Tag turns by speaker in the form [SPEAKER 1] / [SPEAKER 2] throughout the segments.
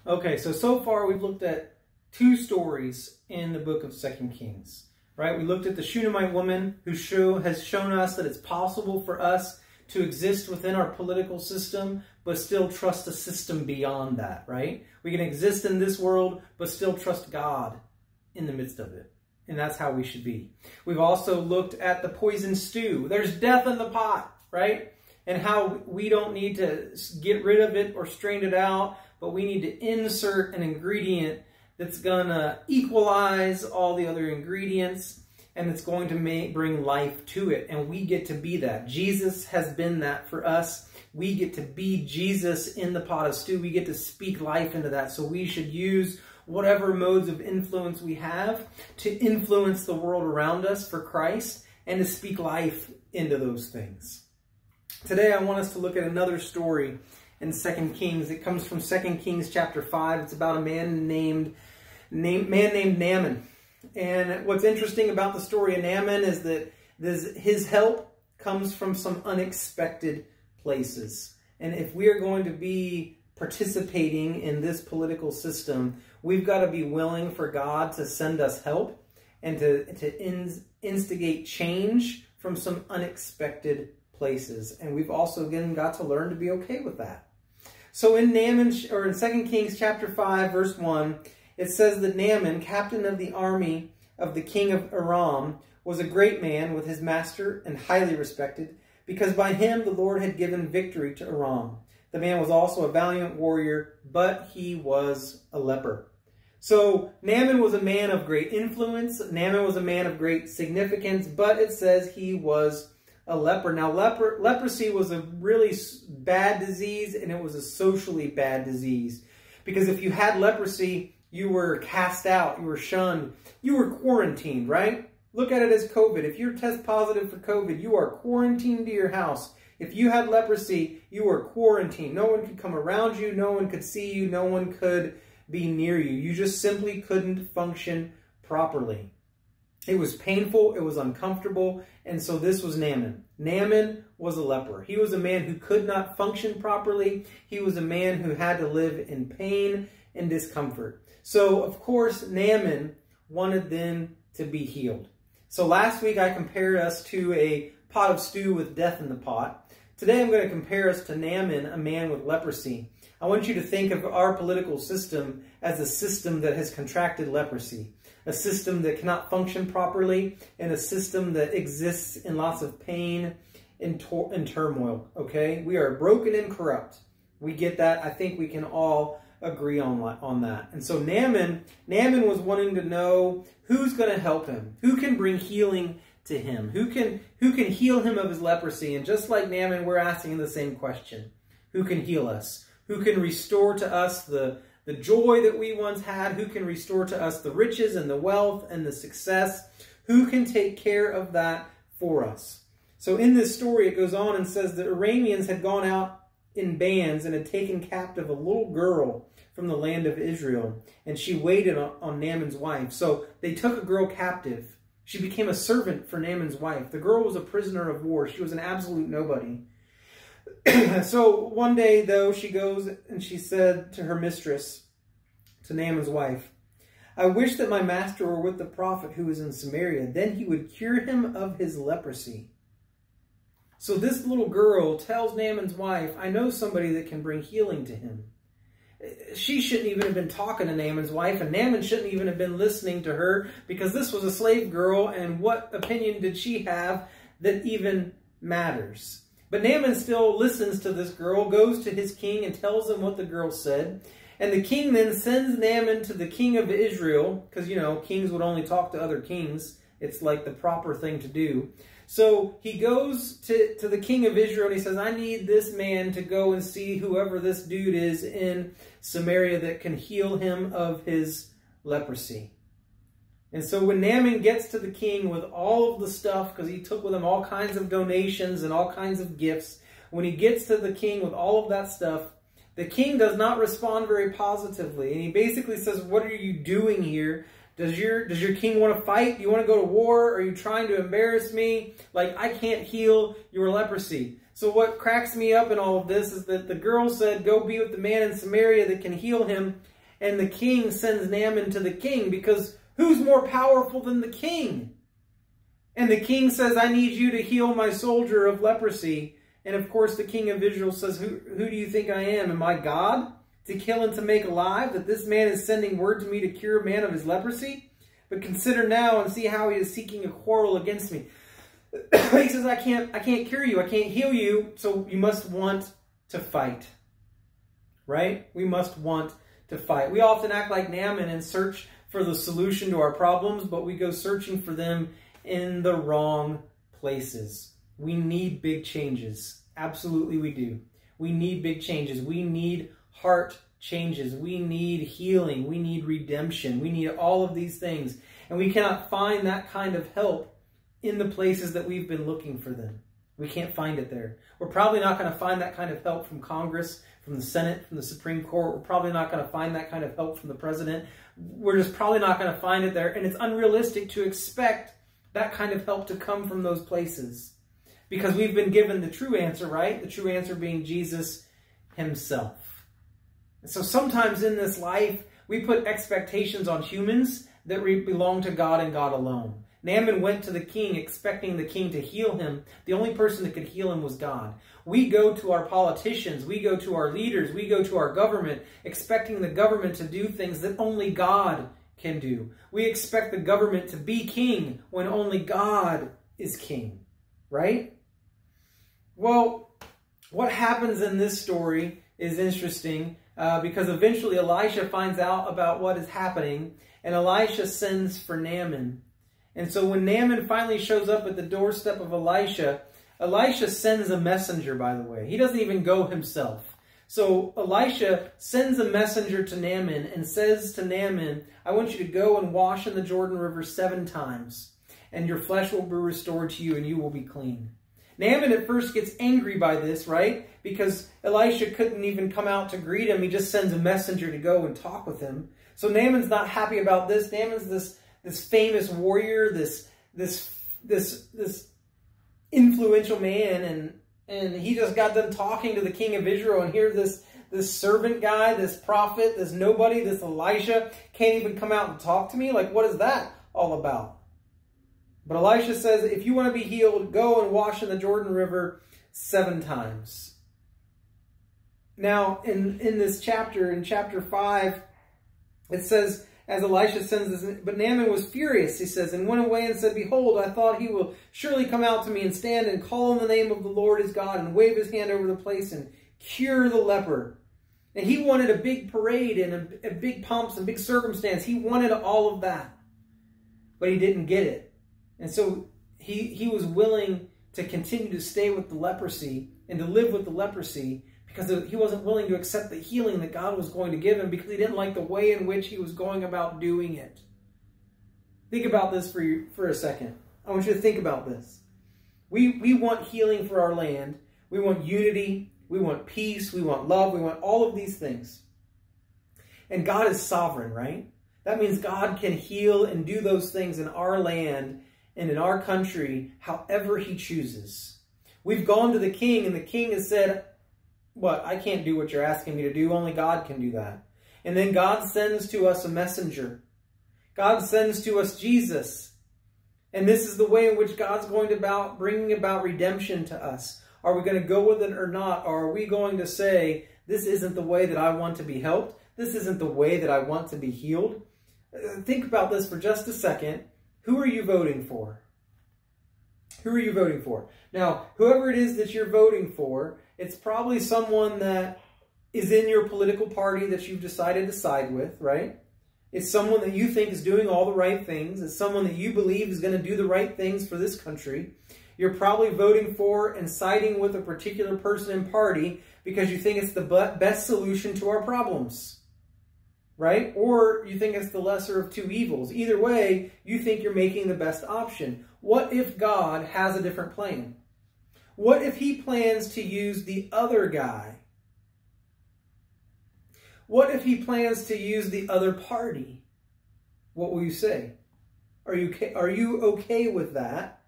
[SPEAKER 1] Okay, so far we've looked at two stories in the book of 2 Kings, right? We looked at the Shunammite woman who has shown us that it's possible for us to exist within our political system, but still trust a system beyond that, right? We can exist in this world, but still trust God in the midst of it. And that's how we should be. We've also looked at the poison stew. There's death in the pot, right? And how we don't need to get rid of it or strain it out, but we need to insert an ingredient that's going to equalize all the other ingredients, and it's going to bring life to it. And we get to be that. Jesus has been that for us. We get to be Jesus in the pot of stew. We get to speak life into that. So we should use whatever modes of influence we have to influence the world around us for Christ and to speak life into those things. Today I want us to look at another story in 2 Kings. It comes from 2 Kings chapter 5. It's about a man named Namaan. And what's interesting about the story of Namaan is that his help comes from some unexpected places. And if we are going to be participating in this political system, we've got to be willing for God to send us help and to instigate change from some unexpected places. And we've also, again, got to learn to be okay with that. So in 2 Kings chapter 5, verse 1, it says that Namaan, captain of the army of the king of Aram, was a great man with his master and highly respected, because by him the Lord had given victory to Aram. The man was also a valiant warrior, but he was a leper. So Namaan was a man of great influence. Namaan was a man of great significance, but it says he was a leper. Now, leprosy was a really bad disease, and it was a socially bad disease. Because if you had leprosy, you were cast out, you were shunned, you were quarantined, right? Look at it as COVID. If you're test positive for COVID, you are quarantined to your house. If you had leprosy, you were quarantined. No one could come around you, no one could see you, no one could be near you. You just simply couldn't function properly. It was painful, it was uncomfortable, and so this was Namaan. Namaan was a leper. He was a man who could not function properly. He was a man who had to live in pain and discomfort. So, of course, Namaan wanted them to be healed. So last week I compared us to a pot of stew with death in the pot. Today I'm going to compare us to Namaan, a man with leprosy. I want you to think of our political system as a system that has contracted leprosy. A system that cannot function properly, and a system that exists in lots of pain and turmoil, okay? We are broken and corrupt. We get that. I think we can all agree on that. And so Namaan was wanting to know who's going to help him, who can bring healing to him, who can heal him of his leprosy. And just like Namaan, we're asking the same question. Who can heal us? Who can restore to us the joy that we once had? Who can restore to us the riches and the wealth and the success? Who can take care of that for us? So in this story, it goes on and says that Arameans had gone out in bands and had taken captive a little girl from the land of Israel, and she waited on Naaman's wife. So they took a girl captive. She became a servant for Naaman's wife. The girl was a prisoner of war. She was an absolute nobody. So one day, though, she goes and she said to her mistress, to Naaman's wife, "I wish that my master were with the prophet who is in Samaria. Then he would cure him of his leprosy." So this little girl tells Naaman's wife, "I know somebody that can bring healing to him." She shouldn't even have been talking to Naaman's wife, and Naaman shouldn't even have been listening to her, because this was a slave girl, and what opinion did she have that even matters? But Naaman still listens to this girl, goes to his king and tells him what the girl said. And the king then sends Naaman to the king of Israel, because, you know, kings would only talk to other kings. It's like the proper thing to do. So he goes to the king of Israel and he says, "I need this man to go and see whoever this dude is in Samaria that can heal him of his leprosy." And so when Naaman gets to the king with all of the stuff, because he took with him all kinds of donations and all kinds of gifts, when he gets to the king with all of that stuff, the king does not respond very positively. And he basically says, "What are you doing here? Does your king want to fight? Do you want to go to war? Are you trying to embarrass me? Like, I can't heal your leprosy." So what cracks me up in all of this is that the girl said, "Go be with the man in Samaria that can heal him." And the king sends Naaman to the king because who's more powerful than the king? And the king says, I need you to heal my soldier of leprosy. And of course, the king of Israel says, who do you think I am? Am I God to kill and to make alive? That this man is sending word to me to cure a man of his leprosy? But consider now and see how he is seeking a quarrel against me. He says, I can't cure you. I can't heal you. So you must want to fight. Right? We must want to fight. We often act like Naaman and search for the solution to our problems, but we go searching for them in the wrong places. We need big changes. Absolutely we do. We need big changes. We need heart changes. We need healing. We need redemption. We need all of these things. And we cannot find that kind of help in the places that we've been looking for them. We can't find it there. We're probably not going to find that kind of help from Congress, from the Senate, from the Supreme Court. We're probably not going to find that kind of help from the president. We're just probably not going to find it there. And it's unrealistic to expect that kind of help to come from those places. Because we've been given the true answer, right? The true answer being Jesus himself. And so sometimes in this life, we put expectations on humans that belong to God and God alone. Naaman went to the king expecting the king to heal him. The only person that could heal him was God. We go to our politicians, we go to our leaders, we go to our government, expecting the government to do things that only God can do. We expect the government to be king when only God is king, right? Well, what happens in this story is interesting because eventually Elisha finds out about what is happening, and Elisha sends for Naaman. And so when Naaman finally shows up at the doorstep of Elisha, Elisha sends a messenger, by the way. He doesn't even go himself. So Elisha sends a messenger to Naaman and says to Naaman, I want you to go and wash in the Jordan River 7 times, and your flesh will be restored to you, and you will be clean. Naaman at first gets angry by this, right? Because Elisha couldn't even come out to greet him. He just sends a messenger to go and talk with him. So Naaman's not happy about this. Naaman's this famous warrior, this influential man, and he just got done talking to the king of Israel, and here this servant guy, this prophet, this nobody, this Elisha can't even come out and talk to me? Like, what is that all about? But Elisha says, if you want to be healed, go and wash in the Jordan River 7 times. Now, in this chapter, in chapter 5, it says, as Elisha sends this, but Naaman was furious, he says, and went away and said, behold, I thought he will surely come out to me and stand and call on the name of the Lord his God and wave his hand over the place and cure the leper. And he wanted a big parade and a big pomps and big circumstance. He wanted all of that, but he didn't get it. And so he was willing to continue to stay with the leprosy and to live with the leprosy because he wasn't willing to accept the healing that God was going to give him because he didn't like the way in which he was going about doing it. Think about this for a second. I want you to think about this. We want healing for our land. We want unity. We want peace. We want love. We want all of these things. And God is sovereign, right? That means God can heal and do those things in our land and in our country however he chooses. We've gone to the king, and the king has said, what? I can't do what you're asking me to do. Only God can do that. And then God sends to us a messenger. God sends to us Jesus. And this is the way in which God's going to bringing about redemption to us. Are we going to go with it or not? Or are we going to say, this isn't the way that I want to be helped? This isn't the way that I want to be healed? Think about this for just a second. Who are you voting for? Who are you voting for? Now, whoever it is that you're voting for, it's probably someone that is in your political party that you've decided to side with, right? It's someone that you think is doing all the right things. It's someone that you believe is going to do the right things for this country. You're probably voting for and siding with a particular person and party because you think it's the best solution to our problems. Right? Or you think it's the lesser of two evils. Either way, you think you're making the best option. What if God has a different plan? What if he plans to use the other guy? What if he plans to use the other party? What will you say? Are you okay with that?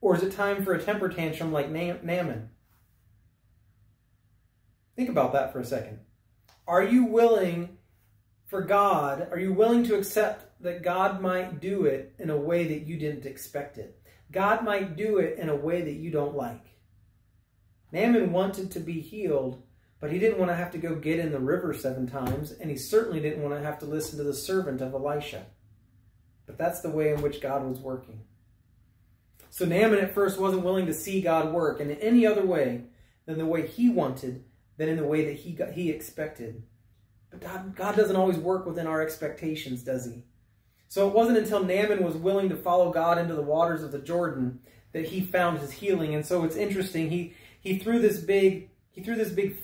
[SPEAKER 1] Or is it time for a temper tantrum like Naaman? Think about that for a second. Are you willing are you willing to accept that God might do it in a way that you didn't expect it? God might do it in a way that you don't like. Naaman wanted to be healed, but he didn't want to have to go get in the river 7 times, and he certainly didn't want to have to listen to the servant of Elisha. But that's the way in which God was working. So Naaman at first wasn't willing to see God work in any other way than the way he wanted, than in the way that he expected. But God doesn't always work within our expectations, does he? So it wasn't until Naaman was willing to follow God into the waters of the Jordan that he found his healing. And so it's interesting. He threw this big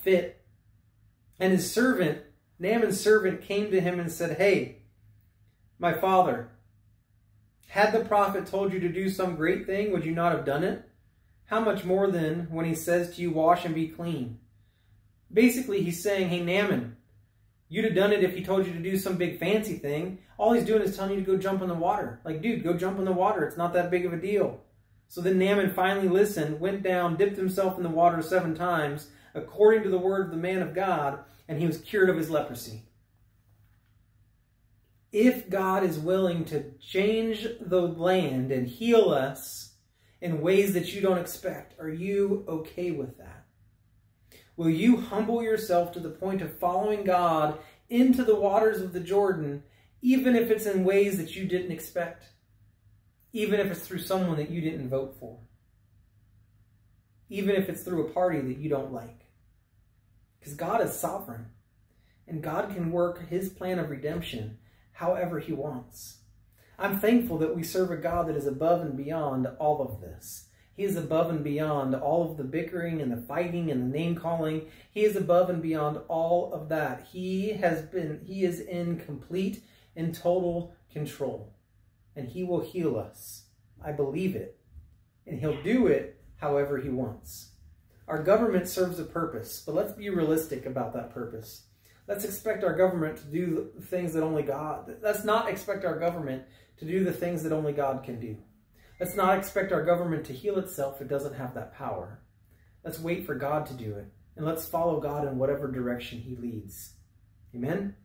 [SPEAKER 1] fit, and his servant, Naaman's servant, came to him and said, "Hey, my father, had the prophet told you to do some great thing, would you not have done it? How much more then when he says to you, wash and be clean?" Basically, he's saying, hey, Naaman, you'd have done it if he told you to do some big fancy thing. All he's doing is telling you to go jump in the water. Like, dude, go jump in the water. It's not that big of a deal. So then Naaman finally listened, went down, dipped himself in the water 7 times, according to the word of the man of God, and he was cured of his leprosy. If God is willing to change the land and heal us in ways that you don't expect, are you okay with that? Will you humble yourself to the point of following God into the waters of the Jordan, even if it's in ways that you didn't expect? Even if it's through someone that you didn't vote for? Even if it's through a party that you don't like? Because God is sovereign, and God can work his plan of redemption however he wants. I'm thankful that we serve a God that is above and beyond all of this. He is above and beyond all of the bickering and the fighting and the name-calling. He is above and beyond all of that. He is in complete and total control. And he will heal us. I believe it. And he'll do it however he wants. Our government serves a purpose, but let's be realistic about that purpose. Let's expect our government to do the things that only God... Let's not expect our government to do the things that only God can do. Let's not expect our government to heal itself if it doesn't have that power. Let's wait for God to do it. And let's follow God in whatever direction he leads. Amen?